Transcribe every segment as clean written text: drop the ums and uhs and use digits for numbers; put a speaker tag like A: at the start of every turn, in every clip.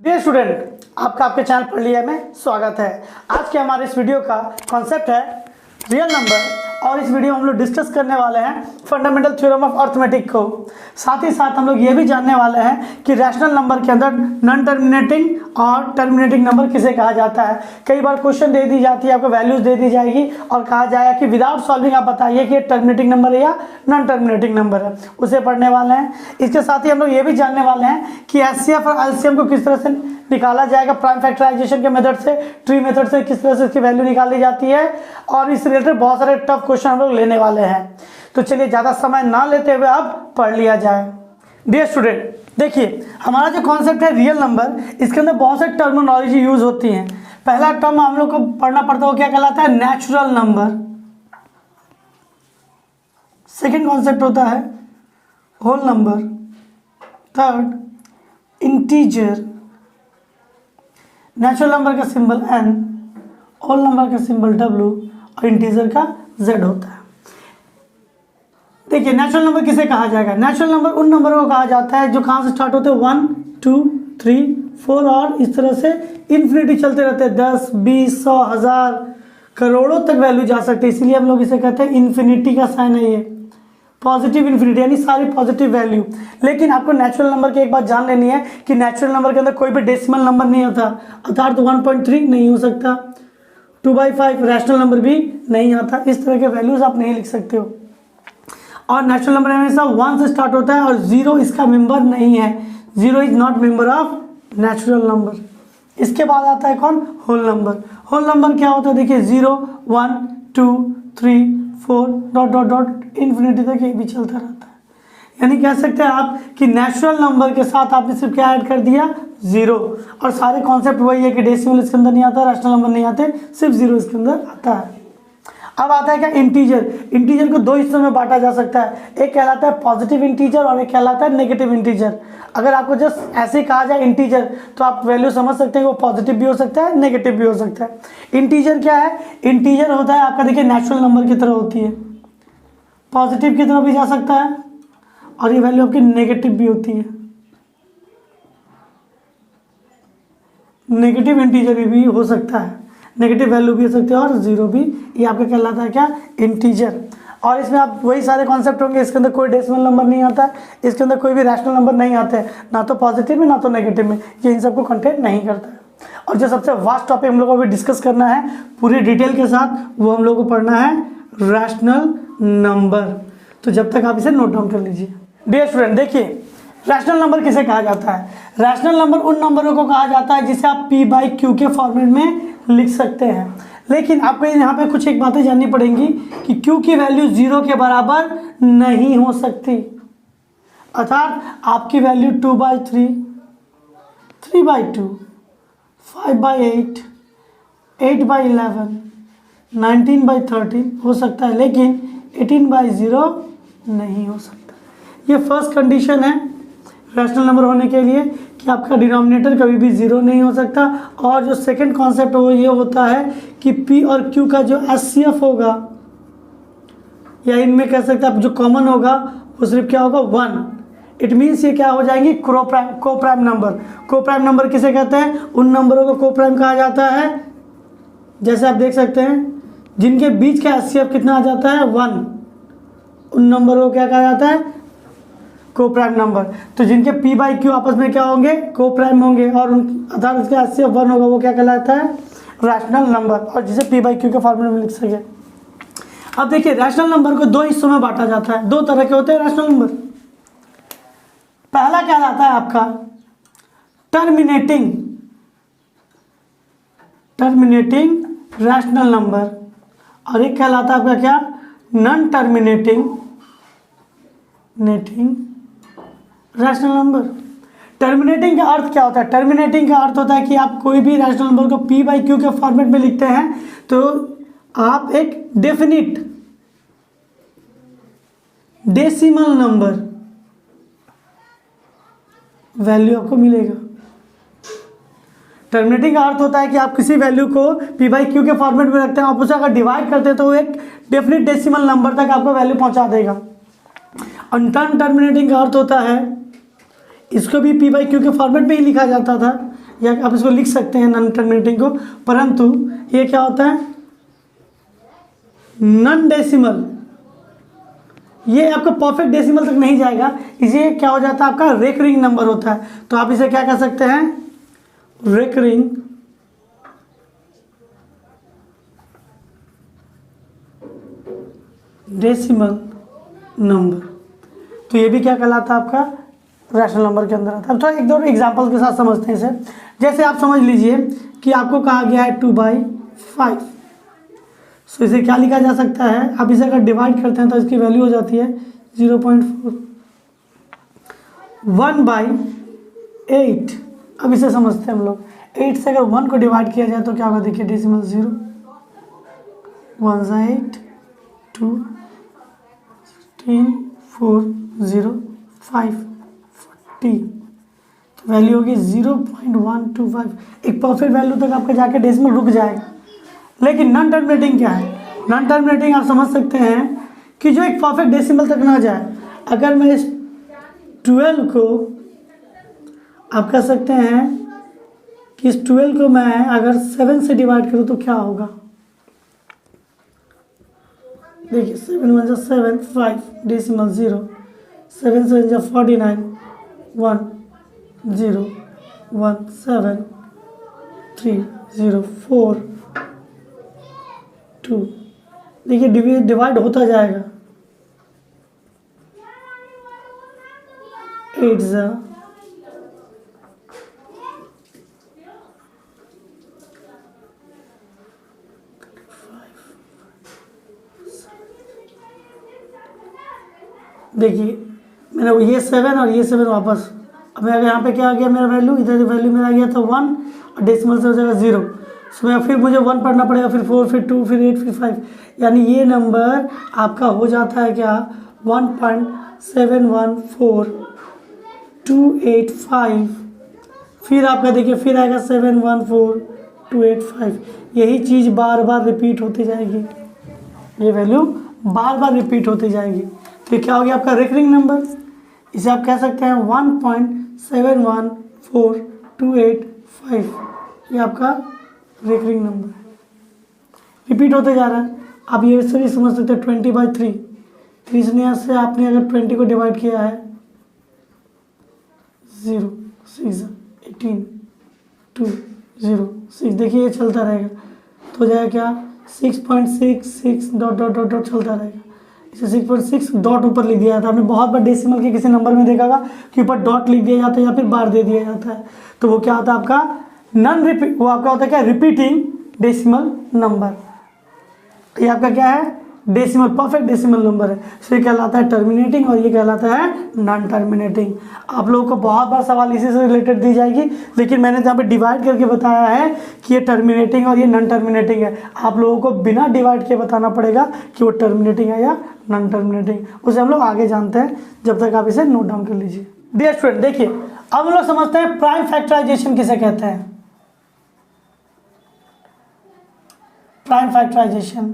A: Dear student, आपका आपके channel पढ़ लिया में स्वागत है। आज के हमारे इस वीडियो का कॉन्सेप्ट है रियल नंबर और इस वीडियो में हम लोग डिस्कस करने वाले हैं फंडामेंटल थ्योरम ऑफ अर्थमेटिक को। साथ ही साथ हम लोग ये भी जानने वाले हैं कि रैशनल नंबर के अंदर नॉन टर्मिनेटिंग और टर्मिनेटिंग नंबर किसे कहा जाता है। कई बार क्वेश्चन दे दी जाती है, आपको वैल्यूज दे दी जाएगी और कहा जाएगा कि विदाउट सॉल्विंग आप बताइए कि ये टर्मिनेटिंग नंबर है या नॉन टर्मिनेटिंग नंबर है, उसे पढ़ने वाले हैं। इसके साथ ही हम लोग ये भी जानने वाले हैं कि एचसीएफ और एलसीएम को किस तरह से निकाला जाएगा, प्राइम फैक्टराइजेशन के मेथड से, ट्री मेथड से किस तरह से इसकी वैल्यू निकाली जाती है और इस रिलेटेड बहुत सारे टफ क्वेश्चन हम लोग लेने वाले हैं। तो चलिए ज़्यादा समय ना लेते हुए अब पढ़ लिया जाए। डियर स्टूडेंट, देखिए हमारा जो कॉन्सेप्ट है रियल नंबर, इसके अंदर बहुत सारी टर्मिनोलॉजी यूज होती हैं। पहला टर्म हम लोग को पढ़ना पड़ता है, वो क्या कहलाता है? Natural number. सेकेंड कॉन्सेप्ट होता है whole number. Third integer. Natural number का सिंबल n, होल नंबर का सिंबल w और इंटीजर का z होता है। देखिए नेचुरल नंबर किसे कहा जाएगा? नेचुरल नंबर उन नंबरों को कहा जाता है जो कहाँ से स्टार्ट होते हैं 1, 2, 3, 4 और इस तरह से इन्फिनिटी चलते रहते हैं। 10, 20, 100, 1000, करोड़ों तक वैल्यू जा सकते हैं, इसीलिए हम लोग इसे कहते हैं इन्फिनिटी का साइन है, ये पॉजिटिव इन्फिनिटी यानी सारी पॉजिटिव वैल्यू। लेकिन आपको नेचुरल नंबर की एक बात जान लेनी है कि नेचुरल नंबर के अंदर कोई भी डेसिमल नंबर नहीं होता, अर्थात 1.3 नहीं हो सकता, 2/5 रैशनल नंबर भी नहीं आता, इस तरह के वैल्यूज आप नहीं लिख सकते हो। और नेचुरल नंबर हमेशा 1 से स्टार्ट होता है और 0 इसका मेंबर नहीं है, 0 is not member of natural number. इसके बाद आता है कौन? Whole number. होल नंबर क्या होता है? देखिए 0, 1, 2, 3, 4 डॉट डॉट डॉट इन्फिनिटी तक ये भी चलता रहता है। यानी कह सकते हैं आप कि नेचुरल नंबर के साथ आपने सिर्फ क्या ऐड कर दिया? 0। और सारे कॉन्सेप्ट वही है कि डेसिमल इसके अंदर नहीं आता, रैशनल नंबर नहीं आते, सिर्फ 0 इसके अंदर आता है। अब आता है क्या? इंटीजर। इंटीजर को दो हिस्सों में बांटा जा सकता है, एक कहलाता है पॉजिटिव इंटीजर और एक कहलाता है नेगेटिव इंटीजर। अगर आपको जस्ट ऐसे ही कहा जाए इंटीजर तो आप वैल्यू समझ सकते हैं कि वो पॉजिटिव भी हो सकता है, नेगेटिव भी हो सकता है। इंटीजर क्या है? इंटीजर होता है आपका, देखिए नेचुरल नंबर की तरह होती है, पॉजिटिव की तरफ भी जा सकता है और ये वैल्यू आपकी नेगेटिव भी होती है। नेगेटिव इंटीजर भी हो सकता है, नेगेटिव वैल्यू भी हो सकती है और 0 भी, ये आपका कहलाता है क्या? इंटीजर। और इसमें आप वही सारे कॉन्सेप्ट होंगे, इसके अंदर कोई डेसिमल नंबर नहीं आता है, इसके अंदर कोई भी रैशनल नंबर नहीं आते हैं, ना तो पॉजिटिव में ना तो नेगेटिव में, ये इन सबको कंटेंट नहीं करता है। और जो सबसे वास्ट टॉपिक हम लोग को अभी डिस्कस करना है पूरी डिटेल के साथ, वो हम लोग को पढ़ना है रैशनल नंबर। तो जब तक आप इसे नोट डाउन कर लीजिए। डियर स्टूडेंट, देखिए रैशनल नंबर किसे कहा जाता है? रैशनल नंबर उन नंबरों को कहा जाता है जिसे आप p/q के फॉर्मेट में लिख सकते हैं। लेकिन आपको यहाँ पे कुछ एक बातें जाननी पड़ेंगी कि q की वैल्यू 0 के बराबर नहीं हो सकती, अर्थात आपकी वैल्यू 2/3, 3/2, 5/8, 8/11, 19/13 हो सकता है, लेकिन 18/0 नहीं हो सकता। ये फर्स्ट कंडीशन है रैशनल नंबर होने के लिए कि आपका डिनोमिनेटर कभी भी 0 नहीं हो सकता। और जो सेकंड कॉन्सेप्ट है वो ये होता है कि p और q का जो एचसीएफ होगा या इनमें कह सकते हैं आप जो कॉमन होगा वो सिर्फ क्या होगा? 1। इट मीन्स ये क्या हो जाएंगी? को प्राइम नंबर। को प्राइम नंबर किसे कहते हैं? उन नंबरों को को प्राइम कहा जाता है, जैसे आप देख सकते हैं जिनके बीच का एचसीएफ कितना आ जाता है? 1। उन नंबरों को क्या कहा जाता है? को प्राइम नंबर। तो जिनके p/q आपस में क्या होंगे? को प्राइम होंगे और अर्थात उसका एचसीएफ 1 होगा, वो क्या कहलाता है? रैशनल नंबर, और जिसे p/q के फॉर्मूले में लिख सके। अब देखिए रैशनल नंबर को दो हिस्सों में बांटा जाता है, दो तरह के होते हैं रैशनल नंबर। पहला क्या आता है आपका? टर्मिनेटिंग रैशनल नंबर, और एक कहलाता है आपका क्या? Non terminating rational number. Terminating का अर्थ क्या होता है? टर्मिनेटिंग का अर्थ होता है कि आप कोई भी रैशनल नंबर को p/q के फॉर्मेट में लिखते हैं तो आप एक डेफिनिट डेसिमल नंबर वैल्यू आपको मिलेगा। टर्मिनेटिंग का अर्थ होता है कि आप किसी वैल्यू को p/q के फॉर्मेट में रखते हैं, आप उसे अगर डिवाइड करते हैं तो वो एक डेफिनिट डेसिमल नंबर तक आपको वैल्यू पहुंचा देगा। और नॉन टर्मिनेटिंग का अर्थ होता है, इसको भी p/q के फॉर्मेट में ही लिखा जाता था, या आप इसको लिख सकते हैं नॉन टर्मिनेटिंग को, परंतु ये क्या होता है नॉन डेसिमल, ये आपका परफेक्ट डेसिमल तक नहीं जाएगा, इसे क्या हो जाता है आपका रेकरिंग नंबर होता है। तो आप इसे क्या कह सकते हैं रेकरिंग डेसिमल नंबर। तो ये भी क्या कहलाता है आपका रैशनल नंबर के अंदर आता है। अब थोड़ा एक दो एग्जांपल के साथ समझते हैं इसे। जैसे आप समझ लीजिए कि आपको कहा गया है 2/5, सो इसे क्या लिखा जा सकता है, आप इसे अगर डिवाइड करते हैं तो इसकी वैल्यू हो जाती है 0.4। 1/8, अब इसे समझते हैं हम लोग। 8 से अगर 1 को डिवाइड किया जाए तो क्या होगा, देखिए डेसिमल 0, 1 × 8, 2, 16, 4, 0, 5, 40, तो वैल्यू होगी 0.125। एक परफेक्ट वैल्यू तक आपका जाके डेसिमल रुक जाएगा। लेकिन नॉन टर्मिनेटिंग क्या है, नॉन टर्मिनेटिंग आप समझ सकते हैं कि जो एक परफेक्ट डेसिमल तक ना जाए। अगर मैं इस 12 को आप कह सकते हैं कि इस 12 को मैं अगर 7 से डिवाइड करूं तो क्या होगा, देखिए 7 × 1 = 7, 5 डेसिमल 0, 7 × 7 = 49, 1 0 1 7 3 0 4 2, देखिए डिवाइड होता जाएगा। 8 × देखिए मैंने ये 7 और ये 7 वापस, अब मैं यहाँ पे क्या आ गया मेरा वैल्यू, इधर वैल्यू मेरा आ गया था 1 और डेसिमल से हो जाएगा 0। उसमें फिर मुझे 1 पढ़ना पड़ेगा, फिर 4, फिर 2, फिर 8, फिर 5, यानी ये नंबर आपका हो जाता है क्या 1.714285। फिर आपका देखिए फिर आएगा 714285। यही चीज़ बार बार रिपीट होती जाएगी, ये वैल्यू बार बार रिपीट होती जाएगी। तो क्या हो गया आपका रिकरिंग नंबर, इसे आप कह सकते हैं 1.714285, ये आपका रिकरिंग नंबर है, रिपीट होते जा रहा है। आप ये सभी समझ सकते हैं 20/3, 3 से आपने अगर 20 को डिवाइड किया है 0 6 18 2 0 6, देखिए ये चलता रहेगा तो हो जाएगा क्या 6.66 डॉट डॉट डॉट डॉट चलता रहेगा। इसे 6.6 डॉट ऊपर लिख दिया जाता है। आपने बहुत बार डेसिमल के किसी नंबर में देखा होगा कि ऊपर डॉट लिख दिया जाता है या फिर बार दे दिया जाता है, तो वो क्या होता है आपका नॉन रिपीट, वो आपका होता है क्या रिपीटिंग डेसिमल नंबर। ये आपका क्या है डेसिमल, परफेक्ट डेसिमल नंबर है। तो ये कहलाता है टर्मिनेटिंग और ये कहलाता है नॉन टर्मिनेटिंग। आप लोगों को बहुत बार सवाल इसी से रिलेटेड दी जाएगी, लेकिन मैंने यहाँ पे डिवाइड करके बताया है कि ये टर्मिनेटिंग और ये नॉन टर्मिनेटिंग है। आप लोगों को बिना डिवाइड के बताना पड़ेगा कि वो टर्मिनेटिंग है या नॉन टर्मिनेटिंग, उसे हम लोग आगे जानते हैं, जब तक आप इसे नोट डाउन कर लीजिए। डियर स्टूडेंट देखिए अब हम लोग समझते हैं प्राइम फैक्टराइजेशन किसे कहते हैं। प्राइम फैक्टराइजेशन,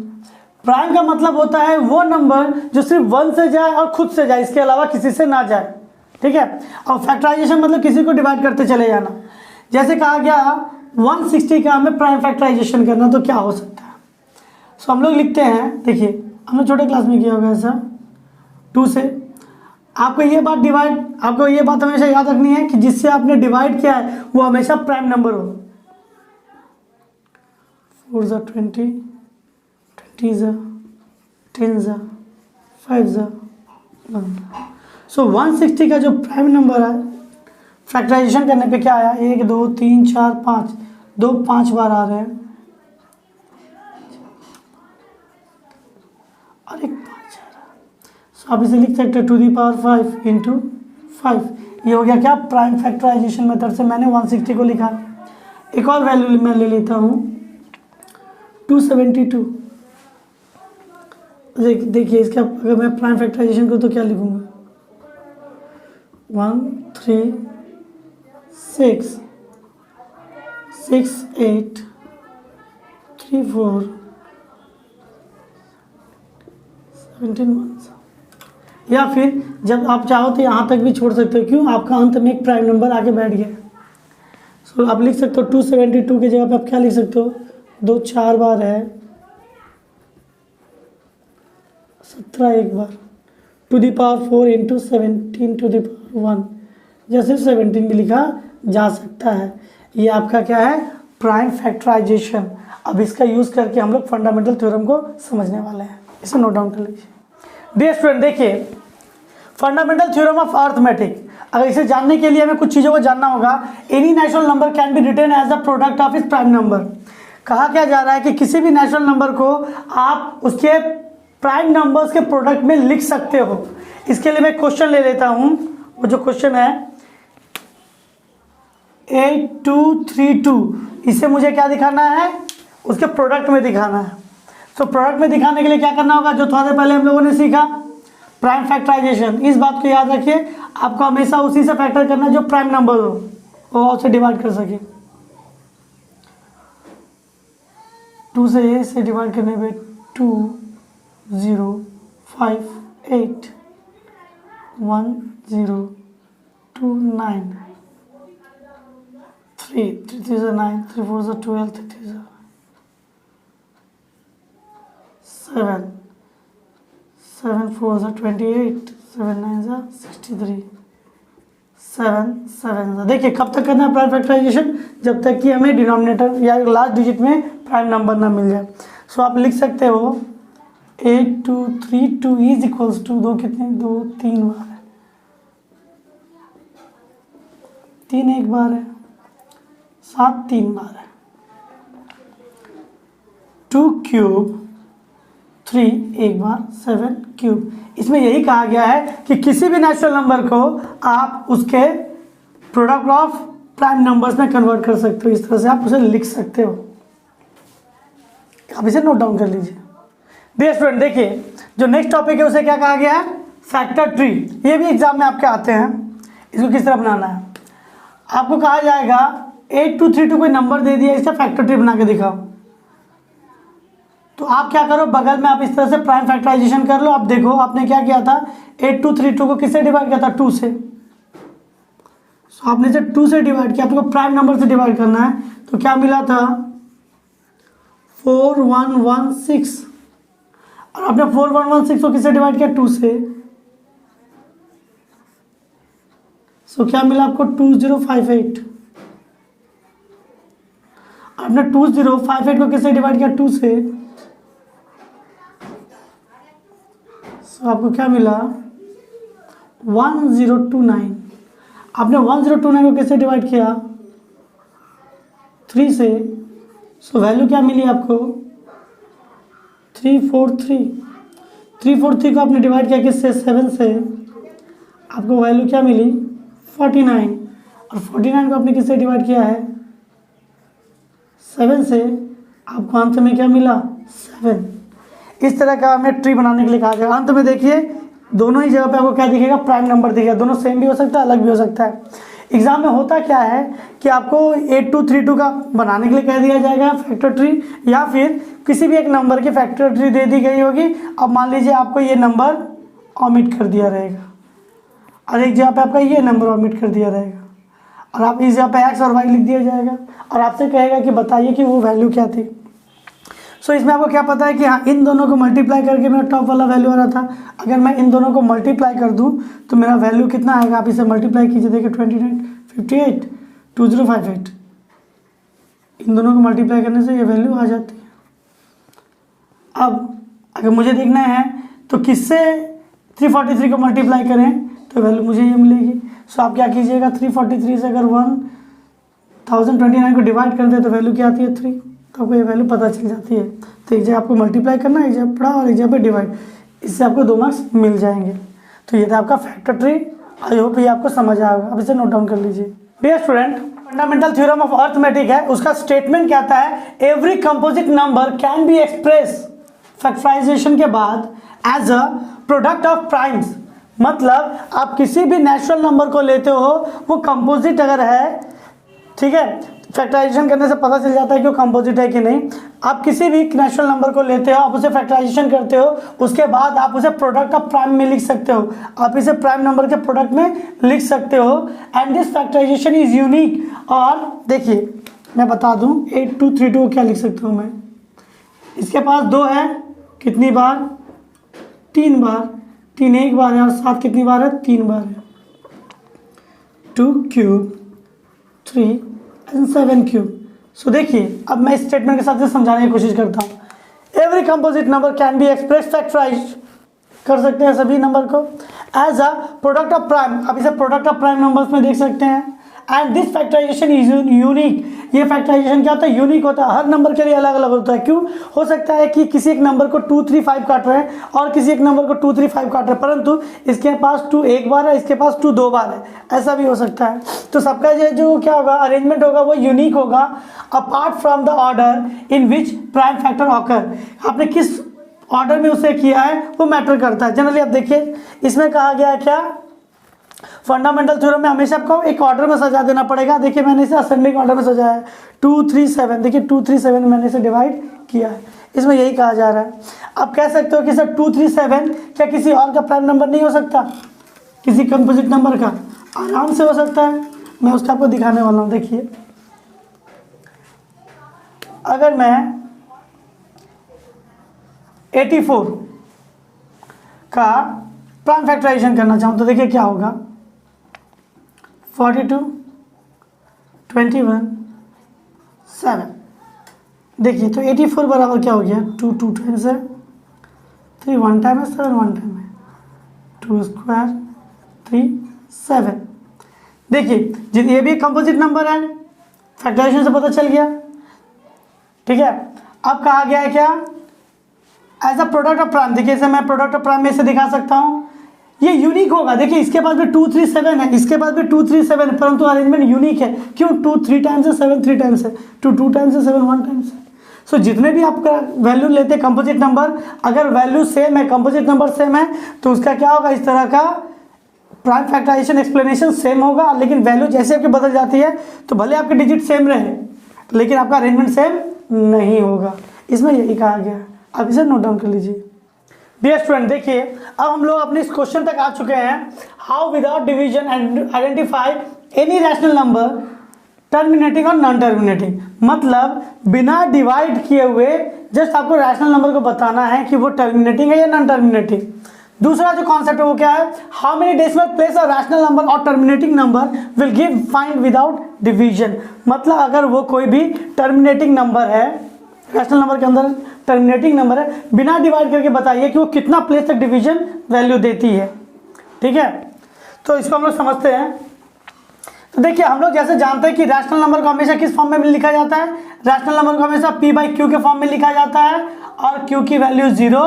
A: प्राइम का मतलब होता है वो नंबर जो सिर्फ 1 से जाए और खुद से जाए, इसके अलावा किसी से ना जाए, ठीक है। और फैक्टराइजेशन मतलब किसी को डिवाइड करते चले जाना। जैसे कहा गया 160 का हमें प्राइम फैक्टराइजेशन करना, तो क्या हो सकता है। सो हम लोग लिखते हैं, देखिए हमने छोटे क्लास में किया होगा ऐसा 2 से। आपको ये बात हमेशा याद रखनी है कि जिससे आपने डिवाइड किया है वो हमेशा प्राइम नंबर हो। 4 × 20, 20 × 10 × 5 × 1। सो 160 का जो प्राइम नंबर है फैक्टराइजेशन करने पे क्या आया 1 2 3 4 5, 2 5 बार आ रहे हैं और एक 5 आ रहा है। सो आप इसे लिख सकते हैं 2⁵ × 5। ये हो गया क्या प्राइम फैक्टराइजेशन मेथड से मैंने 160 को लिखा। एक और वैल्यू मैं ले लेता हूँ 272। देखिए इसका अगर मैं प्राइम फैक्टराइजेशन करूँ तो क्या लिखूँगा 1 3 6 6 8 3 4 17 1। या फिर जब आप चाहो तो यहाँ तक भी छोड़ सकते हो, क्यों आपका अंत में एक प्राइम नंबर आके बैठ गया। सो तो आप लिख सकते हो 272 की जगह पे आप क्या लिख सकते हो, 2 4 बार है, 17 एक बार, to the power 4 into 17 to the power 1, जैसे 17 भी लिखा जा सकता है। ये आपका क्या है, प्राइम फैक्टराइजेशन। अब इसका यूज़ करके हम लोग फंडामेंटल थ्योरम को समझने वाले हैं, इसे नोट डाउन कर लीजिए। डियर स्टूडेंट, देखिए फंडामेंटल थ्योरम ऑफ अर्थमेटिक, अगर इसे जानने के लिए हमें कुछ चीज़ों को जानना होगा। Any natural number can be written as a product of its prime number. कहा क्या जा रहा है कि किसी भी नेचुरल नंबर को आप उसके प्राइम नंबर्स के प्रोडक्ट में लिख सकते हो। इसके लिए मैं क्वेश्चन ले लेता हूं, वो जो क्वेश्चन है 8232, इसे मुझे क्या दिखाना है, उसके प्रोडक्ट में दिखाना है। तो प्रोडक्ट में दिखाने के लिए क्या करना होगा, जो थोड़ा देर पहले हम लोगों ने सीखा, प्राइम फैक्टराइजेशन। इस बात को याद रखिए, आपको हमेशा उसी से फैक्टर करना है जो प्राइम नंबर हो, वो उससे डिवाइड कर सके। 2 से ए से डिवाइड करने पे 2 0 5 8 1 0 2 9 3 3 3 से 9 3 4 से 12 3 3 से 7 7 4 से 28 7 9 से 63 7 7 से। देखिए कब तक करना है प्राइम फैक्टराइजेशन, जब तक कि हमें डिनोमिनेटर या लास्ट डिजिट में प्राइम नंबर ना मिल जाए। सो आप लिख सकते हो 8232 इज इक्वल्स टू, 2 कितने, 2 3 बार है, 3 एक बार है, 7 3 बार है, 2 क्यूब 3 एक बार, 7 क्यूब। इसमें यही कहा गया है कि किसी भी नेचुरल नंबर को आप उसके प्रोडक्ट ऑफ प्राइम नंबर्स में कन्वर्ट कर सकते हो। इस तरह से आप उसे लिख सकते हो, आप इसे नोट डाउन कर लीजिए। डियर स्टूडेंट, देखिए जो नेक्स्ट टॉपिक है उसे क्या कहा गया है, फैक्टर ट्री। ये भी एग्जाम में आपके आते हैं। इसको किस तरह बनाना है, आपको कहा जाएगा 8232 कोई नंबर दे दिया, इसका फैक्टर ट्री बना के दिखाओ। तो आप क्या करो, बगल में आप इस तरह से प्राइम फैक्टराइजेशन कर लो। आप देखो आपने क्या किया था, 8232 को किससे डिवाइड किया था, 2 से। सो आपने से 2 से डिवाइड किया, आपको प्राइम नंबर से डिवाइड करना है। तो क्या मिला था, 4116, और आपने 4116 को किससे डिवाइड किया, 2 से। सो क्या मिला आपको, 2058। आपने 2058 को किससे डिवाइड किया, 2 से। सो आपको क्या मिला, 1029। आपने 1029 को किससे डिवाइड किया, 3 से। सो वैल्यू क्या मिली आपको, 343। 343 को आपने डिवाइड किया किससे, 7 से। आपको वैल्यू क्या मिली, 49। और 49 को आपने किससे डिवाइड किया है, 7 से। आपको अंत में क्या मिला, 7। इस तरह का हमें ट्री बनाने के लिए कहा गया। अंत में देखिए दोनों ही जगह पे आपको क्या दिखेगा, प्राइम नंबर दिखेगा। दोनों सेम भी हो सकता है, अलग भी हो सकता है। एग्जाम में होता क्या है कि आपको 8232 का बनाने के लिए कह दिया जाएगा फैक्टर ट्री, या फिर किसी भी एक नंबर की फैक्टर ट्री दे दी गई होगी। अब मान लीजिए आपको ये नंबर ऑमिट कर दिया रहेगा, और एक जगह पे आपका ये नंबर ऑमिट कर दिया रहेगा, और आप इस जगह पे एक्स और वाई लिख दिया जाएगा, और आपसे कहेगा कि बताइए कि वो वैल्यू क्या थी। सो इसमें आपको क्या पता है कि हाँ, इन दोनों को मल्टीप्लाई करके मेरा टॉप वाला वैल्यू आ रहा था। अगर मैं इन दोनों को मल्टीप्लाई कर दूं तो मेरा वैल्यू कितना आएगा, आप इसे मल्टीप्लाई कीजिए, देखिए 29 58 2058। इन दोनों को मल्टीप्लाई करने से ये वैल्यू आ जाती है। अब अगर मुझे देखना है तो किससे 343 को मल्टीप्लाई करें तो वैल्यू मुझे ये मिलेगी। सो आप क्या कीजिएगा, 343 से अगर 1029 को डिवाइड कर दे तो वैल्यू क्या आती है, 3। तो आपको ये वैल्यू पता चल जाती है। तो एक जगह आपको मल्टीप्लाई करना है, एक जगह पढ़ा और एक जगह पे डिवाइड, इससे आपको 2 मार्क्स मिल जाएंगे। तो ये था आपका फैक्टर ट्री। आई होप ये आपको समझ आएगा। अब इसे नोट डाउन कर लीजिए। Dear student, fundamental theorem of arithmetic है, उसका स्टेटमेंट कहता है every composite number can be express factorisation के बाद as a product of primes. मतलब आप किसी भी नेचुरल नंबर को लेते हो, वो कंपोजिट अगर है, ठीक है, फैक्टराइजेशन करने से पता चल जाता है कि वो कंपोजिट है कि नहीं। आप किसी भी नेचुरल नंबर को लेते हो, आप उसे फैक्टराइजेशन करते हो, उसके बाद आप उसे प्रोडक्ट ऑफ प्राइम में लिख सकते हो, आप इसे प्राइम नंबर के प्रोडक्ट में लिख सकते हो। And this factorisation is unique. और देखिए मैं बता दूं 8232 क्या लिख सकता हूँ मैं, इसके पास 2 है, कितनी बार, 3 बार, 3 एक बार है और 7 कितनी बार है, 3 बार है। 2 क्यूब 3 एंड 7 क्यूब। सो देखिए अब मैं इस स्टेटमेंट के साथ समझाने की कोशिश करता हूँ। Every composite number can be express factorised, कर सकते हैं सभी नंबर को as a product of prime. आप इसे प्रोडक्ट ऑफ प्राइम नंबर्स में देख सकते हैं। And this factorisation is unique. ये फैक्टराइजेशन क्या होता है, यूनिक होता है, हर नंबर के लिए अलग अलग होता है। क्यों हो सकता है कि किसी एक नंबर को 2 3 5 काट रहे हैं और किसी एक नंबर को 2 3 5 काट रहे हैं, परंतु इसके पास 2 एक बार है, इसके पास 2 2 बार है, ऐसा भी हो सकता है। तो सबका ये जो क्या होगा अरेंजमेंट होगा वो यूनिक होगा, apart from the order in which prime factor occur. आपने किस ऑर्डर में उसे किया है वो मैटर करता है। जनरली आप देखिए इसमें कहा गया है क्या, फंडामेंटल थ्योरम में हमेशा आपको एक ऑर्डर में सजा देना पड़ेगा। देखिए मैंने इसे असेंडिंग ऑर्डर में सजाया है, 2 3 7, देखिए 2 3 7 मैंने इसे डिवाइड किया है, इसमें यही कहा जा रहा है। आप कह सकते हो कि सर 2 3 7 क्या किसी और का प्राइम नंबर नहीं हो सकता, किसी कंपोजिट नंबर का, आराम से हो सकता है। मैं उसका आपको दिखाने वाला हूँ। देखिए अगर मैं 84 का प्राइम फैक्टराइजेशन करना चाहूँ तो देखिए क्या होगा, 42 21 7। देखिए तो 84 बराबर क्या हो गया, 2 2 टाइम्स है, 3 1 टाइम है, 7 1 टाइम है, 2 स्क्वायर 3 7। देखिए ये भी कंपोजिट नंबर है, फैक्टराइजेशन से पता चल गया, ठीक है। अब कहा गया है क्या, as a product of prime. देखिए इसे मैं प्रोडक्ट ऑफ प्राइम में से दिखा सकता हूँ, ये यूनिक होगा। देखिए इसके पास भी 2 3 7 है, इसके पास भी 2 3 7 है, परंतु अरेंजमेंट यूनिक है। क्यों, 2 3 टाइम्स है, 7 3 टाइम्स है, 2 2 टाइम्स है, 7 1 टाइम्स है। सो जितने भी आपका वैल्यू लेते हैं कंपोजिट नंबर, अगर वैल्यू सेम है, कंपोजिट नंबर सेम है, तो उसका क्या होगा, इस तरह का प्राइम फैक्टराइजेशन एक्सप्लेनेशन सेम होगा। लेकिन वैल्यू जैसे आपकी बदल जाती है तो भले आपके डिजिट सेम रहे लेकिन आपका अरेंजमेंट सेम नहीं होगा, इसमें यही कहा गया है। अब इसे नोट डाउन कर लीजिए। डियर स्टूडेंट देखिए अब हम लोग अपने इस क्वेश्चन तक आ चुके हैं, how without division and identify any rational number terminating और नॉन टर्मिनेटिंग। मतलब बिना डिवाइड किए हुए जस्ट आपको रैशनल नंबर को बताना है कि वो टर्मिनेटिंग है या नॉन टर्मिनेटिंग। दूसरा जो कॉन्सेप्ट है वो क्या है, how many decimal place a rational number और terminating number will give find without division. मतलब अगर वो कोई भी टर्मिनेटिंग नंबर है, रैशनल नंबर के अंदर टर्मिनेटिंग नंबर है, बिना डिवाइड करके बताइए कि वो कितना प्लेस तक डिवीजन वैल्यू देती है, ठीक है। तो इसको हम लोग समझते हैं। तो देखिए हम लोग जैसे जानते हैं कि रैशनल नंबर को हमेशा किस फॉर्म में लिखा जाता है, रैशनल नंबर को हमेशा p/q के फॉर्म में लिखा जाता है और q की वैल्यू 0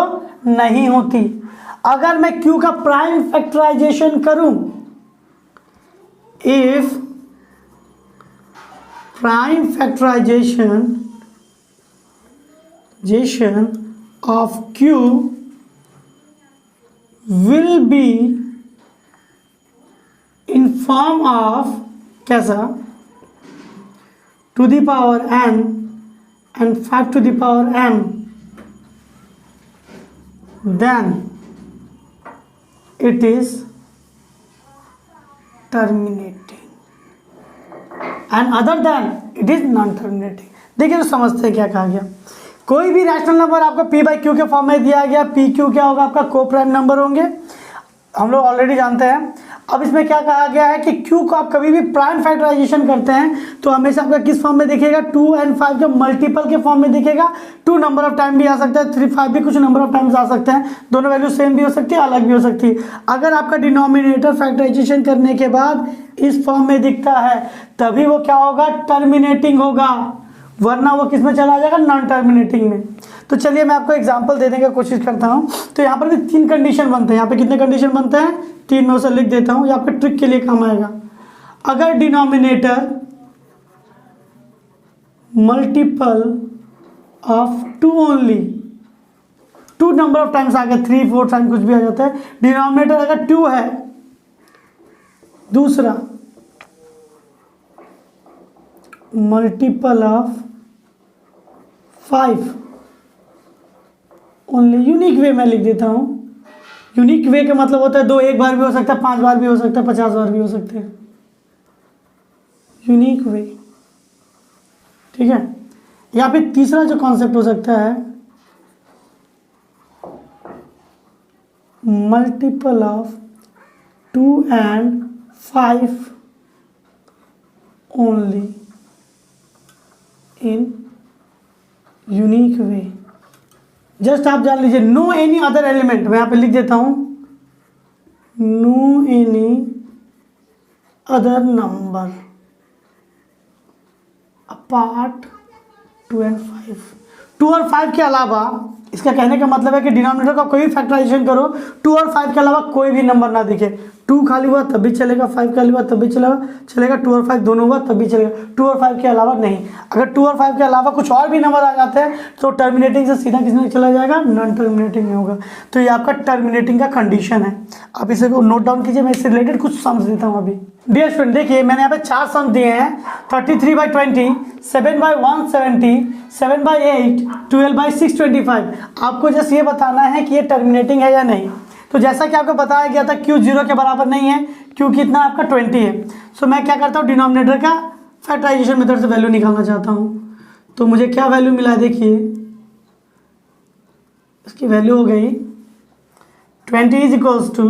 A: नहीं होती। अगर मैं q का प्राइम फैक्टराइजेशन करूं, if prime factorisation of q will be in form of कैसा, to the power n and 5 to the power m, then it is terminating and other than it is non terminating। देखिए तो समझते हैं क्या कहा गया। कोई भी रैशनल नंबर आपको p/q के फॉर्म में दिया गया, pq क्या होगा, आपका को प्राइम नंबर होंगे, हम लोग ऑलरेडी जानते हैं। अब इसमें क्या कहा गया है कि q को आप कभी भी प्राइम फैक्टराइजेशन करते हैं तो हमेशा आपका किस फॉर्म में दिखेगा, 2 और 5 के मल्टीपल के फॉर्म में दिखेगा। 2 नंबर ऑफ टाइम भी आ सकता है, 3 5 भी कुछ नंबर ऑफ टाइम्स आ सकते हैं, दोनों वैल्यू सेम भी हो सकती है, अलग भी हो सकती है। अगर आपका डिनोमिनेटर फैक्टराइजेशन करने के बाद इस फॉर्म में दिखता है तभी वो क्या होगा, टर्मिनेटिंग होगा, वरना वो किस में चला जाएगा, नॉन टर्मिनेटिंग में। तो चलिए मैं आपको एग्जांपल देने की कोशिश करता हूं। तो यहाँ पर भी 3 कंडीशन बनते हैं। यहाँ पे कितने कंडीशन बनते हैं, 3 में उसे लिख देता हूं, ये आपके ट्रिक के लिए काम आएगा। अगर denominator multiple of 2 only, 2 number of times आ गए, 3 4 टाइम कुछ भी आ जाता है, डिनोमिनेटर अगर 2 है, दूसरा multiple of 5 only. Unique way मैं लिख देता हूँ। यूनिक वे का मतलब होता है 2 एक बार भी हो सकता है, 5 बार भी हो सकता है, 50 बार भी हो सकते हैं। यूनिक वे, ठीक है। या फिर तीसरा जो कॉन्सेप्ट हो सकता है, multiple of 2 and 5 only in unique way. Just आप जान लीजिए, नो एनी अदर एलिमेंट, मैं यहाँ पे लिख देता हूं, no any other number apart 2 and 5। 2 और 5 के अलावा, इसका कहने का मतलब है कि डिनोमिनेटर का कोई भी फैक्टराइजेशन करो, 2 और 5 के अलावा कोई भी नंबर ना दिखे। 2 खाली हुआ तब भी चलेगा, 5 खाली हुआ तब भी चलेगा, 2 और 5 दोनों हुआ तब भी चलेगा, 2 और 5 के अलावा नहीं। अगर 2 और 5 के अलावा कुछ और भी नंबर आ जाते हैं तो टर्मिनेटिंग से सीधा किसमें चला जाएगा, नॉन टर्मिनेटिंग में होगा। तो ये आपका टर्मिनेटिंग का कंडीशन है। आप इसे को नोट डाउन कीजिए, मैं इससे रिलेटेड कुछ सम्स देता हूँ अभी। डियर स्टूडेंट, देखिए मैंने यहाँ पे 4 सम्स दिए हैं, 33/20, 7/170, 7/8, 12/625। आपको जस्ट ये बताना है कि ये टर्मिनेटिंग है या नहीं। तो जैसा कि आपको बताया गया था, Q 0 के बराबर नहीं है, Q कितना आपका 20 है। सो मैं क्या करता हूँ, डिनोमिनेटर का फैक्टराइजेशन मेथड से वैल्यू निकालना चाहता हूँ। तो मुझे क्या वैल्यू मिला, देखिए इसकी वैल्यू हो गई 20 is equals to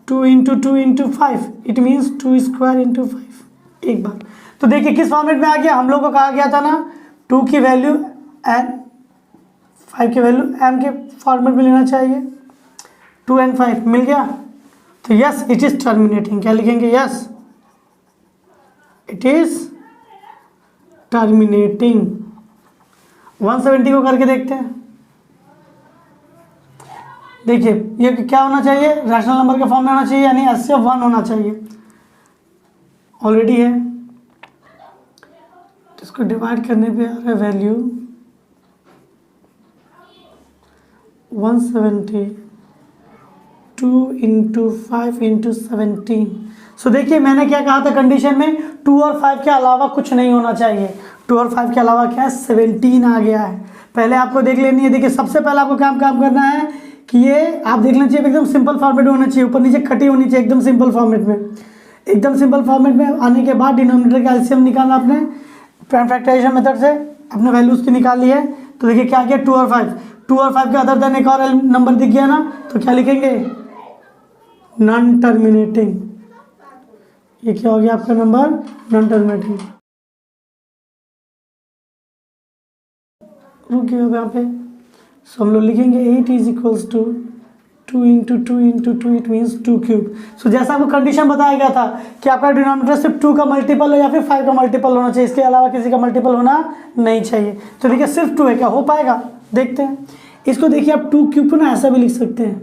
A: 2 × 2 × 5, it means 2² × 5 एक बार। तो देखिए किस फॉर्मेट में आ गया, हम लोग को कहा गया था ना 2 की वैल्यू n, 5 की वैल्यू m के फॉर्मेट में लेना चाहिए। 2 and 5 मिल गया, तो यस इट इज टर्मिनेटिंग। क्या लिखेंगे, यस इट इज टर्मिनेटिंग। 170 को करके देखते हैं। देखिए ये क्या होना चाहिए, रैशनल नंबर के फॉर्म में होना चाहिए, यानी HCF 1 होना चाहिए। ऑलरेडी है, तो इसको डिवाइड करने पे आ रहा है वैल्यू 170, 2 × 5 × 17। सो देखिए मैंने क्या कहा था कंडीशन में, 2 और 5 के अलावा कुछ नहीं होना चाहिए। 2 और 5 के अलावा क्या है, 17 आ गया है। पहले आपको देख लेनी है। देखिए सबसे पहले आपको काम करना है कि ये आप देख लेना चाहिए एकदम सिंपल फॉर्मेट में होना चाहिए, ऊपर नीचे कटी होनी चाहिए एकदम सिंपल फॉर्मेट में। एकदम सिंपल फॉर्मेट में आने के बाद डिनोमिनेटर का एलसीएम निकालना आपने फैक्टराइजेशन मेथड से, अपने वैल्यूज की निकाल ली है। तो देखिए क्या गया, 2 और 5, 2 और 5 के अदर देन एक और नंबर दिख गया ना, तो क्या लिखेंगे, नॉन टर्मिनेटिंग। ये क्या हो गया आपका नंबर, नॉन टर्मिनेटिंग। रुकिए अब यहाँ पे, सो हम लोग लिखेंगे 8 is equals to 2 × 2 × 2, it means 2³। So जैसा आपको कंडीशन बताया गया था कि आपका डिनोमिनेटर सिर्फ 2 का मल्टीपल है या फिर 5 का मल्टीपल होना चाहिए, इसके अलावा किसी का मल्टीपल होना नहीं चाहिए। तो देखिए सिर्फ 2 है, क्या हो पाएगा, देखते हैं। इसको देखिए आप 2³ को ना ऐसा भी लिख सकते हैं,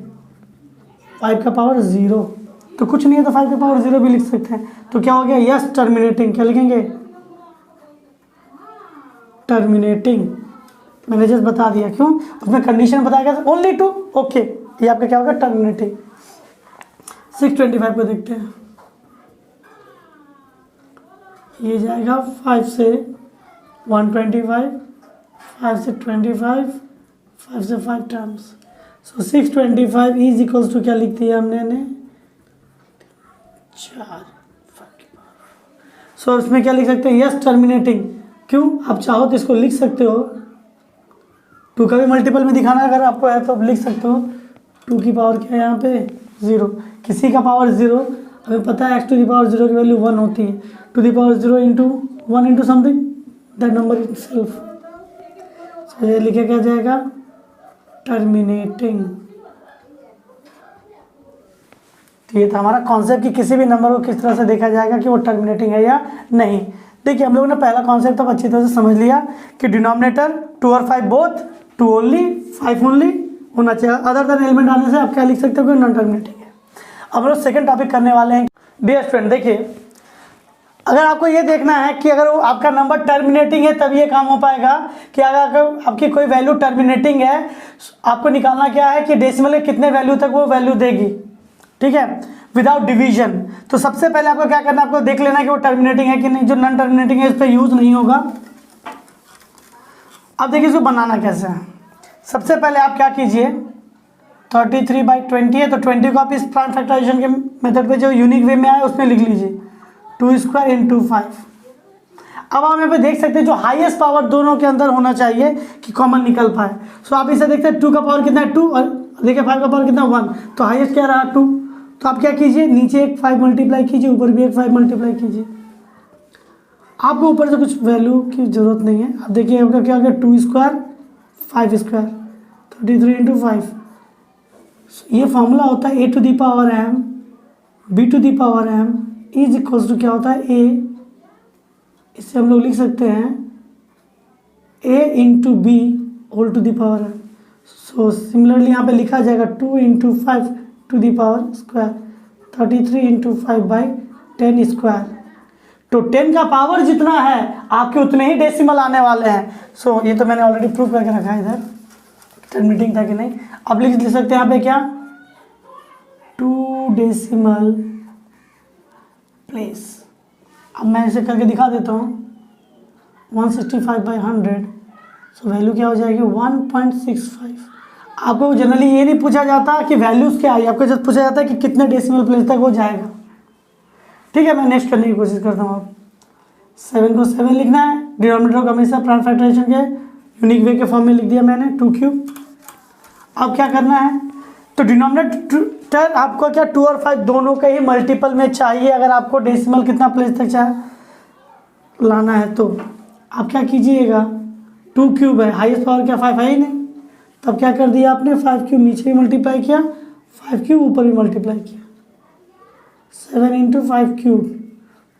A: 5 का पावर 0, तो कुछ नहीं है तो 5 का पावर 0 भी लिख सकते हैं। तो क्या हो गया, यस टर्मिनेटिंग। क्या लिखेंगे, टर्मिनेटिंग। मैंने जस्ट बता दिया, क्यों, उसमें कंडीशन बताया गया था ओनली 2, ओके। ये आपका क्या होगा, टर्मिनेटिंग। 625 को देखते हैं। ये जाएगा 5 से 125, 5 से 25, 5 से 5 terms. So 625 is equals to क्या लिख दिया हमने ने, 4। सो इसमें क्या लिख सकते हैं, यस टर्मिनेटिंग। क्यों, आप चाहो तो इसको लिख सकते हो, 2 का भी मल्टीपल में दिखाना अगर आपको है तो आप लिख सकते हो। 2 की पावर क्या है यहाँ पे, 0, किसी का पावर 0, हमें पता है x⁴ की वैल्यू 1 होती है। 2⁴ × 1 × समथिंग, दैट नंबर इटसेल्फ। सो ये लिखे क्या जाएगा, टर्मिनेटिंग। तो ये था हमारा कॉन्सेप्ट कि किसी भी नंबर को किस तरह से देखा जाएगा कि वो टर्मिनेटिंग है या नहीं। देखिए हम लोगों ने पहला कॉन्सेप्ट तो अच्छी तरह से समझ लिया कि डिनोमिनेटर 2 और 5 बोथ, 2 ओनली, 5 ओनली होना चाहिए। अदर देन एलिमेंट आने से आप क्या लिख सकते हो कि नॉन टर्मिनेटिंग है। अब हम लोग सेकंड टॉपिक करने वाले हैं। डियर स्टूडेंट, देखिए अगर आपको ये देखना है कि अगर आपका नंबर टर्मिनेटिंग है तब ये काम हो पाएगा कि अगर आपकी कोई वैल्यू टर्मिनेटिंग है, आपको निकालना क्या है कि डेसिमल के कितने वैल्यू तक वो वैल्यू देगी। ठीक है, विदाउट डिवीजन। तो सबसे पहले आपको क्या करना है, आपको देख लेना है कि वो टर्मिनेटिंग है कि नहीं। जो नॉन टर्मिनेटिंग है इस पर यूज नहीं होगा। अब देखिए इसको बनाना कैसे है। सबसे पहले आप क्या कीजिए, 33/20 है तो 20 को आप इस प्राइम फैक्टराइजेशन के मेथड पे जो यूनिक वे में आए उसमें लिख लीजिए 2 स्क्वायर इंटू 5। अब हम यहाँ पे देख सकते हैं जो हाईएस्ट पावर दोनों के अंदर होना चाहिए कि कॉमन निकल पाए। सो आप इसे देखते हैं 2 का पावर कितना है 2 और देखिए 5 का पावर कितना 1, तो हाईएस्ट क्या रहा 2। तो आप क्या कीजिए, नीचे एक 5 मल्टीप्लाई कीजिए, ऊपर भी एक 5 मल्टीप्लाई कीजिए। आपको ऊपर से कुछ वैल्यू की जरूरत नहीं है। अब देखिए आपका क्या हो गया 2 स्क्वायर 5 स्क्वायर 33 इंटू 5। ये फॉर्मूला होता है a to the power m b to the power m is equals to क्या होता है a, इससे हम लोग लिख सकते हैं a into b whole to the power m। So similarly यहाँ पे लिखा जाएगा 2 into 5 to the power square 33 into 5/10 square. तो 10 का पावर जितना है आपके उतने ही डेसिमल आने वाले हैं। सो ये तो मैंने ऑलरेडी प्रूव करके रखा है इधर, टर्मिनेटिंग था कि नहीं। अब लिख सकते हैं यहाँ पे क्या 2 डेसिमल प्लेस। अब मैं इसे करके दिखा देता हूँ 165/100। सो वैल्यू क्या हो जाएगी 1.65। आपको जनरली ये नहीं पूछा जाता कि वैल्यूज़ क्या आई, आपको जब पूछा जाता है कि कितने डेसिमल प्लेस तक वो जाएगा। ठीक है, मैं नेक्स्ट करने की कोशिश करता हूँ। अब 7 को 7 लिखना है, डिनोमिनेटर को हमेशा प्राइम फैक्टराइजेशन के यूनिक वे के फॉर्म में लिख दिया मैंने 2 क्यूब। अब क्या करना है, तो डिनोमिनेटर आपको क्या 2 और 5 दोनों के ही मल्टीपल में चाहिए। अगर आपको डेसिमल कितना प्लेस तक चाहे लाना है तो आप क्या कीजिएगा 2 क्यूब है, हाईएस्ट पावर क्या 5 है ही नहीं, तब क्या कर दिया आपने 5 क्यूब नीचे भी मल्टीप्लाई किया, 5 क्यूब ऊपर भी मल्टीप्लाई किया। 7 इंटू 5 क्यूब,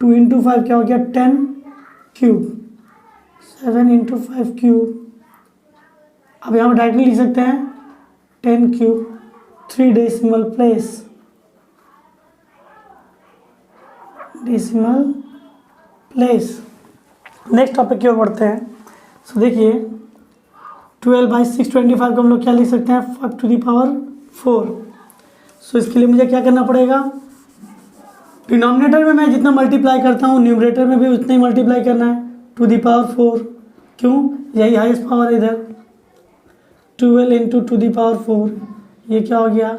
A: 2 इंटू 5 क्या हो गया 10 क्यूब, 7 इंटू 5 क्यूब। अब यहाँ पर डायरेक्टली लिख सकते हैं 10 cube 3 decimal place, decimal place. Next topic की ओर बढ़ते हैं। सो देखिए 12/625 को हम लोग क्या लिख सकते हैं 5 टू दी पावर 4। सो इसके लिए मुझे क्या करना पड़ेगा, डिनोमिनेटर में मैं जितना मल्टीप्लाई करता हूँ न्यूमरेटर में भी उतना ही मल्टीप्लाई करना है टू दी पावर 4। क्यों, यही हाईएस्ट पावर है इधर। 12 इंटू टू दी पावर 4, ये क्या हो गया,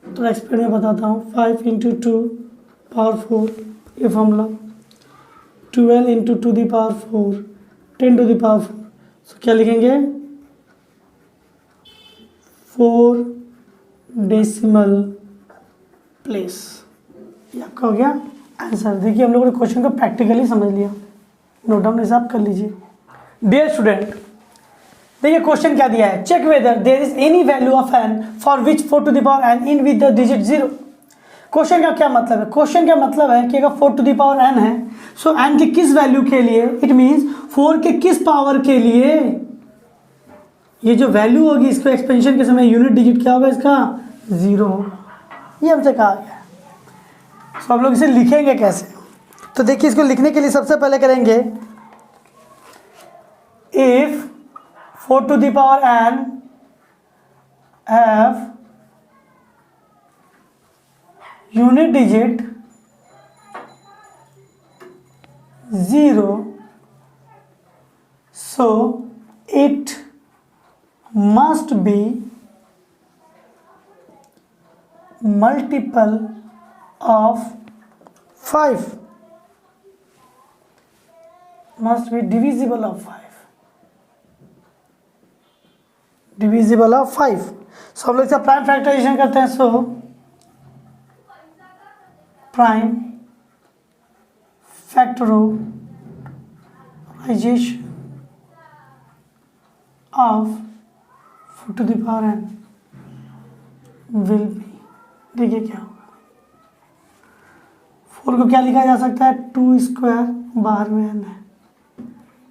A: तो एक्सप्लेन में बताता हूँ 5 इंटू 2 पावर 4, ये formula 12 into to the power 4 10 to the power 4। So क्या लिखेंगे 4 डेसिमल प्लेस। ये आपका हो गया आंसर। देखिए हम लोगों ने क्वेश्चन को प्रैक्टिकली समझ लिया, नोट डाउन हिसाब कर लीजिए। डियर स्टूडेंट, देखिए क्वेश्चन क्या दिया है, check whether there is any value of n for which 4 to the power n in with the digit 0। Question का क्या मतलब है, क्वेश्चन का मतलब है कि अगर 4 टू द पावर n है, सो n के किस वैल्यू के लिए, इट मीन्स 4 के किस पावर के लिए ये जो वैल्यू होगी इसको एक्सपेंशन के समय यूनिट डिजिट क्या होगा इसका 0 होगा। ये हमसे कहा गया है। सो हम लोग इसे लिखेंगे कैसे, तो देखिए इसको लिखने के लिए सबसे पहले करेंगे if 4 to the power n have unit digit 0, so it must be multiple of 5, must be divisible of 5, divisible of 5। So हम लोग इसका प्राइम फैक्टराइजेशन करते हैं। So prime factorisation of 4 to the power n will be, देखिए क्या होगा 4 को क्या लिखा जा सकता है 2 स्क्वायर, बाहर में n है,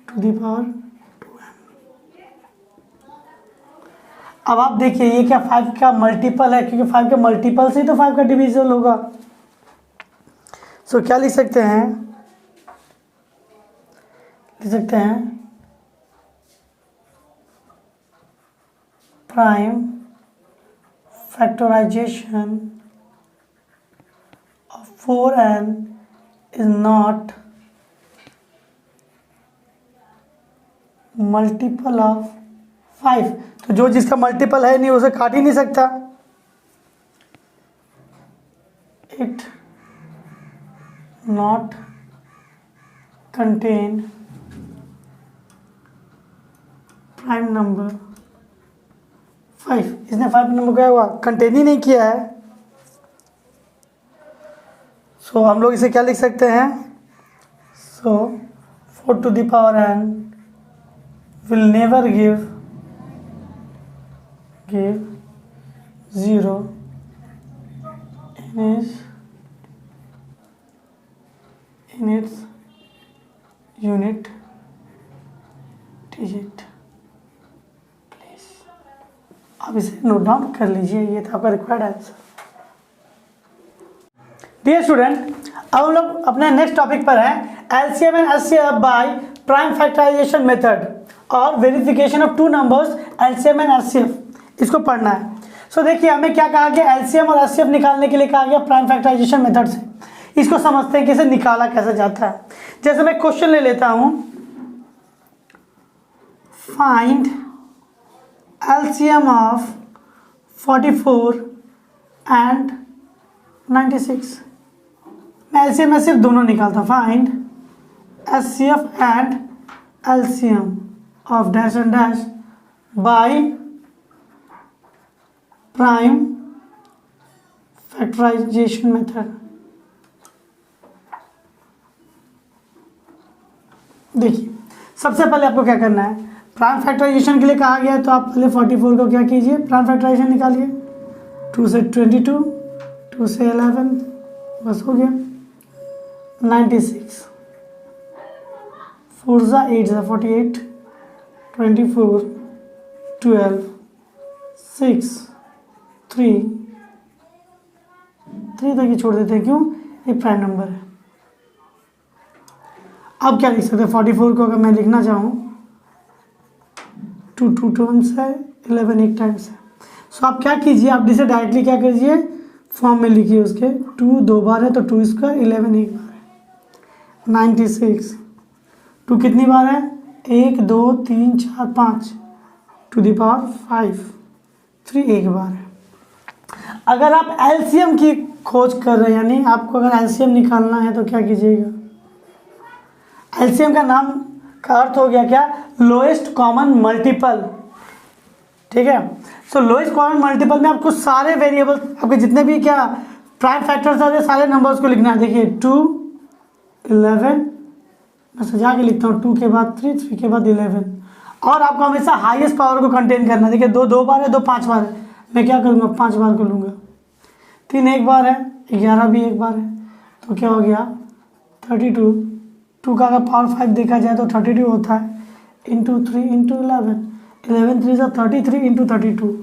A: टू द पावर 2n। अब आप देखिए ये क्या 5 का मल्टीपल है, क्योंकि 5 के मल्टीपल से ही तो 5 का डिविजन होगा। सो क्या लिख सकते हैं, लिख सकते हैं prime factorisation 4n is not multiple of 5। तो जो जिसका मल्टीपल है नहीं उसे काट ही नहीं सकता। It not contain prime number 5। इसने 5 नंबर क्या हुआ, कंटेन ही नहीं किया है। सो हम लोग इसे क्या लिख सकते हैं, सो 4 to the power n will never give 0 in its unit digit। Please आप इसे नोट डाउन कर लीजिए, ये था आपका रिक्वायर्ड आंसर। डियर स्टूडेंट, अब हम लोग अपने नेक्स्ट टॉपिक पर हैं, LCM and HCF by prime factorisation method और verification of two numbers LCM and HCF, इसको पढ़ना है। सो देखिए हमें क्या कहा गया, एलसीएम और एचसीएफ निकालने के लिए कहा गया प्राइम फैक्टराइजेशन मेथड से। इसको समझते हैं कि इसे निकाला कैसे जाता है। जैसे मैं क्वेश्चन ले लेता हूं, फाइंड एलसीएम ऑफ 44 एंड 96। मैं एलसीएम में सिर्फ दोनों निकालता, find HCF and LCM of dash and dash by prime factorisation method. देखिए सबसे पहले आपको क्या करना है, प्राइम फैक्टराइजेशन के लिए कहा गया है तो आप पहले 44 को क्या कीजिए, प्राइम फैक्टराइजेशन निकालिए। 2 से 22, 2 से 11, बस हो गया। 96, 4 ज़ा 8 ज़ा 48, 24, 12, 6, 3 तक ही छोड़ देते हैं, क्यों, ये प्राइम नंबर है। अब क्या लिख सकते हैं, 44 को अगर मैं लिखना चाहूँ, 2 2 टाइम्स है, 11 एक टाइम्स है। सो आप क्या कीजिए, आप इसे डायरेक्टली क्या कीजिए, फॉर्म में लिखिए उसके। 2 2 बार है तो 2 स्क्वायर, 11 एक बार है। 96, 2 कितनी बार है, 1 2 3 4 5 टू द पावर 5, 3 एक बार है। अगर आप एलसीएम की खोज कर रहे हैं, यानी आपको अगर एलसीएम निकालना है तो क्या कीजिएगा, एलसीएम का नाम का अर्थ हो गया क्या, लोएस्ट कॉमन मल्टीपल। ठीक है, सो लोएस्ट कॉमन मल्टीपल में आपको सारे वेरिएबल, आपके जितने भी क्या प्राइम फैक्टर्स है सारे नंबर्स को लिखना है। देखिए 2 11, मैं सजा के लिखता हूँ, 2 के बाद 3, 3 के बाद 11। और आपको हमेशा हाईएस्ट पावर को कंटेन करना है। देखिए 2 2 बार है, 2 5 बार है, मैं क्या करूँगा, 5 बार को लूँगा। 3 एक बार है, 11 भी एक बार है, तो क्या हो गया 32। 2 का अगर पावर 5 देखा जाए तो 32 होता है, इंटू 3 इंटू 11, 11 3 ज़ा 33 इंटू 32,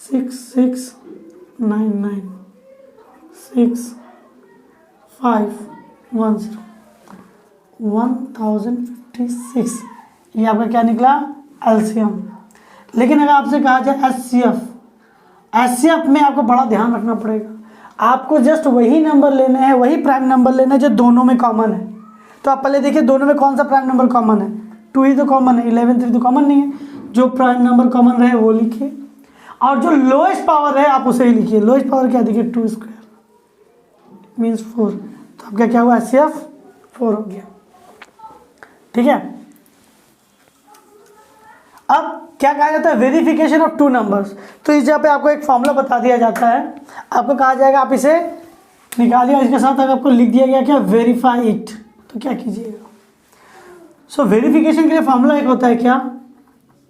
A: 6 6 9 9 6 5 1 0 1056। ये आपका क्या निकला, एलसीएम। लेकिन अगर आपसे कहा जाए एचसीएफ, एचसीएफ में आपको बड़ा ध्यान रखना पड़ेगा। आपको जस्ट वही नंबर लेने हैं, वही प्राइम नंबर लेना है जो दोनों में कॉमन है। तो आप पहले देखिए दोनों में कौन सा प्राइम नंबर कॉमन है, 2 ही तो कॉमन है, 11 3 तो कॉमन नहीं है। जो प्राइम नंबर कॉमन रहे वो लिखिए, और जो लोएस्ट पावर है आप उसे ही लिखिए। लोएस्ट पावर क्या, देखिए 2 स्क्वायर मीन्स 4, तो आपका क्या हुआ, एचसीएफ 4 हो गया। ठीक है, अब क्या कहा जाता है, वेरिफिकेशन ऑफ टू नंबर्स। तो इस जगह पे आपको एक फॉर्मूला बता दिया जाता है, आपको कहा जाएगा आप इसे निकालिए, और इसके साथ अगर आपको लिख दिया गया क्या, वेरीफाई इट, तो क्या कीजिएगा। सो वेरिफिकेशन के लिए फॉर्मूला एक होता है क्या,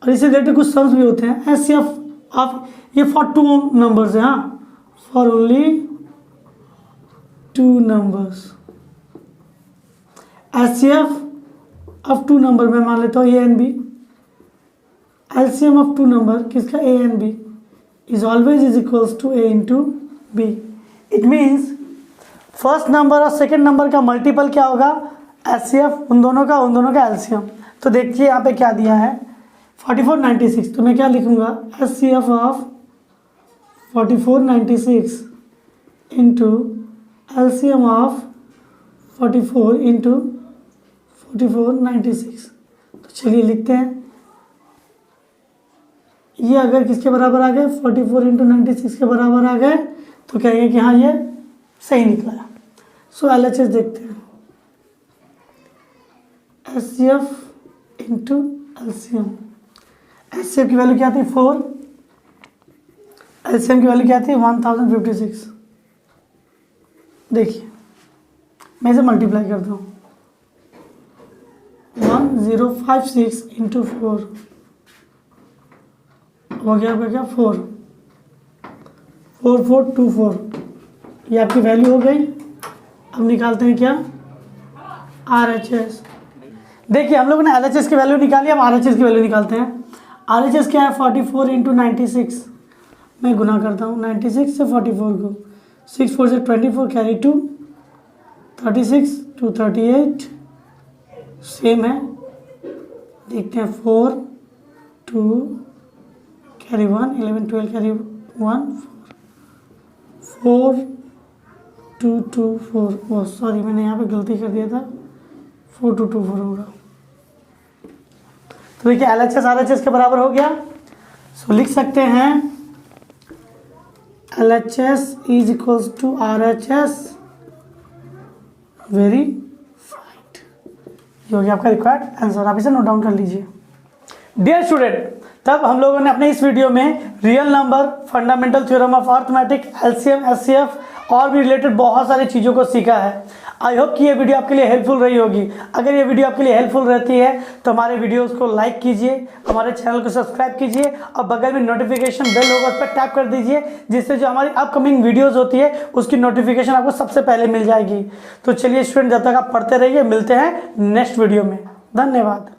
A: और इससे रिलेटेड कुछ सम्स भी होते हैं। एचसीएफ ऑफ, ये फॉर 2 नंबर्स है, हाँ, for only 2 numbers. HCF of 2 number में मान लेता हूँ A and B. LCM of 2 number किसका, A and B, is always is equals to A into B. It means first number और second number का multiple क्या होगा, एचसीएफ, उन दोनों का एलसीएम। तो देखिए यहाँ पे क्या दिया है, 44 96, तो मैं क्या लिखूंगा, HCF of 44 96 into LCM of 44 into 44 96। तो चलिए लिखते हैं, ये अगर किसके बराबर आ गए 44 इंटू 96 के बराबर आ गए तो कहेंगे कि हाँ ये सही निकला है। सो LHS देखते हैं, SCF इंटू LCM। SCF की वैल्यू क्या थी 4, LCM की वैल्यू क्या थी 1056। देखिए मैं इसे मल्टीप्लाई करता हूँ, 1056 इंटू 4 हो गया आपका क्या 4, 4424, ये आपकी वैल्यू हो गई। अब निकालते हैं क्या RHS। देखिए हम लोगों ने LHS की वैल्यू निकाली, अब RHS की वैल्यू निकालते हैं। RHS क्या है 44 इंटू 96, मैं गुना करता हूँ 96 से 44 को, 6 4 से 24 कैरी 2, 36 2 38 सेम है। देखते हैं 4 2 कैरी 1 11 12 कैरी 1 4 2 2 4, ओह सॉरी मैंने यहाँ पे गलती कर दिया था, 4 2 2 4 होगा। तो देखिए LHS RHS के बराबर हो गया। सो लिख सकते हैं LHS is equals to RHS, very right. ये हो गया आपका रिक्वायर्ड आंसर, आप इसे नोट डाउन कर लीजिए। डियर स्टूडेंट, तब हम लोगों ने अपने इस वीडियो में real number, fundamental theorem of arithmetic, LCM SCF और भी रिलेटेड बहुत सारी चीज़ों को सीखा है। आई होप कि ये वीडियो आपके लिए हेल्पफुल रही होगी। अगर ये वीडियो आपके लिए हेल्पफुल रहती है तो हमारे वीडियोस को लाइक कीजिए, हमारे चैनल को सब्सक्राइब कीजिए और बगल में नोटिफिकेशन बेल होगा उस पर टैप कर दीजिए, जिससे जो हमारी अपकमिंग वीडियोस होती है उसकी नोटिफिकेशन आपको सबसे पहले मिल जाएगी। तो चलिए स्टूडेंट, जब तक आप पढ़ते रहिए, मिलते हैं नेक्स्ट वीडियो में। धन्यवाद।